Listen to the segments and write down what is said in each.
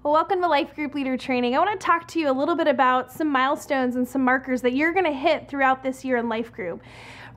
Well, welcome to Life Group Leader Training. I want to talk to you a little bit about some milestones and some markers that you're going to hit throughout this year in Life Group.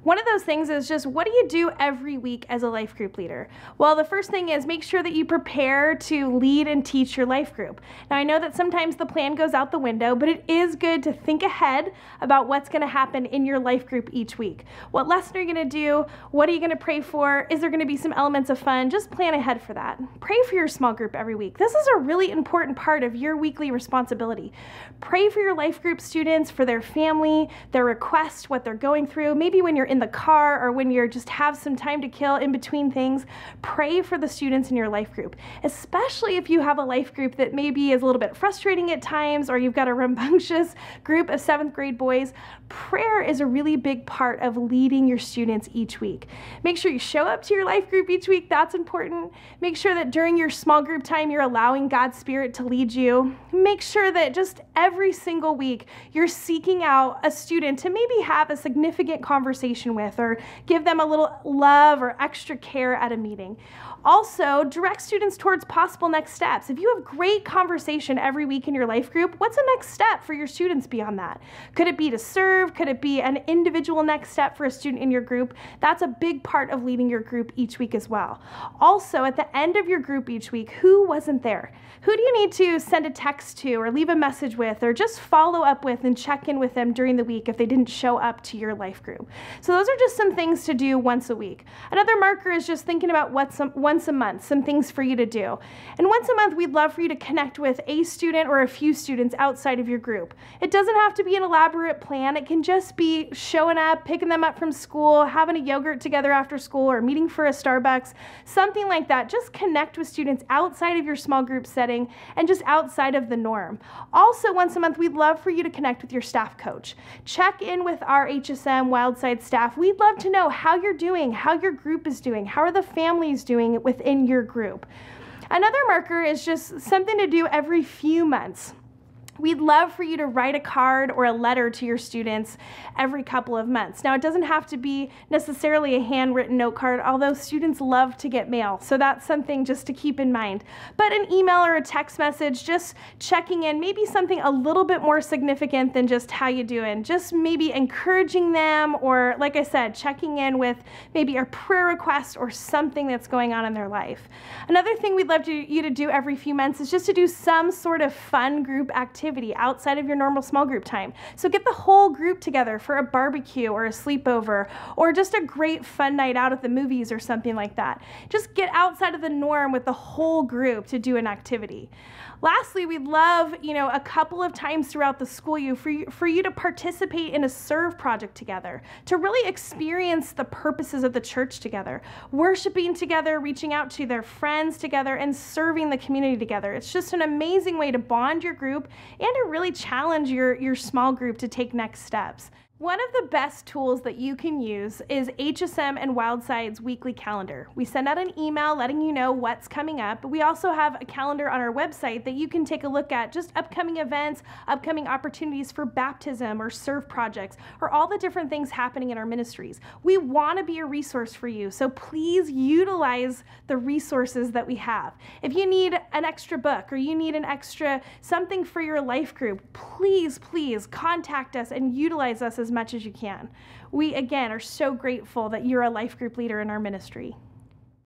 One of those things is just, what do you do every week as a life group leader? Well, the first thing is make sure that you prepare to lead and teach your life group. Now, I know that sometimes the plan goes out the window, but it is good to think ahead about what's going to happen in your life group each week. What lesson are you going to do? What are you going to pray for? Is there going to be some elements of fun? Just plan ahead for that. Pray for your small group every week. This is a really important part of your weekly responsibility. Pray for your life group students, for their family, their requests, what they're going through. Maybe when you're in the car or when you're just have some time to kill in between things, pray for the students in your life group, especially if you have a life group that maybe is a little bit frustrating at times, or you've got a rambunctious group of 7th grade boys. Prayer is a really big part of leading your students each week. Make sure you show up to your life group each week. That's important. Make sure that during your small group time, you're allowing God's Spirit to lead you. Make sure that just every single week, you're seeking out a student to maybe have a significant conversation with, or give them a little love or extra care at a meeting. Also, direct students towards possible next steps. If you have great conversation every week in your life group, what's the next step for your students beyond that? Could it be to serve? Could it be an individual next step for a student in your group? That's a big part of leading your group each week as well. Also, at the end of your group each week, who wasn't there? Who do you need to send a text to, or leave a message with, or just follow up with and check in with them during the week if they didn't show up to your life group? So those are just some things to do once a week. Another marker is just thinking about once a month, some things for you to do. And once a month, we'd love for you to connect with a student or a few students outside of your group. It doesn't have to be an elaborate plan. It can just be showing up, picking them up from school, having a yogurt together after school, or meeting for a Starbucks, something like that. Just connect with students outside of your small group setting and just outside of the norm. Also, once a month, we'd love for you to connect with your staff coach. Check in with our HSM Wildside staff. We'd love to know how you're doing, how your group is doing, how are the families doing within your group. Another marker is just something to do every few months. We'd love for you to write a card or a letter to your students every couple of months. Now, it doesn't have to be necessarily a handwritten note card, although students love to get mail, so that's something just to keep in mind. But an email or a text message, just checking in, maybe something a little bit more significant than just how you doing, just maybe encouraging them, or like I said, checking in with maybe a prayer request or something that's going on in their life. Another thing we'd love you to do every few months is just to do some sort of fun group activity outside of your normal small group time. So get the whole group together for a barbecue or a sleepover, or just a great fun night out at the movies or something like that. Just get outside of the norm with the whole group to do an activity. Lastly, we'd love, a couple of times throughout the school year for you to participate in a serve project together, to really experience the purposes of the church together, worshiping together, reaching out to their friends together, and serving the community together. It's just an amazing way to bond your group and to really challenge your small group to take next steps. One of the best tools that you can use is HSM and Wildside's weekly calendar. We send out an email letting you know what's coming up, but we also have a calendar on our website that you can take a look at, just upcoming events, upcoming opportunities for baptism or serve projects, or all the different things happening in our ministries. We want to be a resource for you, so please utilize the resources that we have. If you need an extra book, or you need an extra something for your life group, please contact us and utilize us as much as you can. We, again, are so grateful that you're a life group leader in our ministry.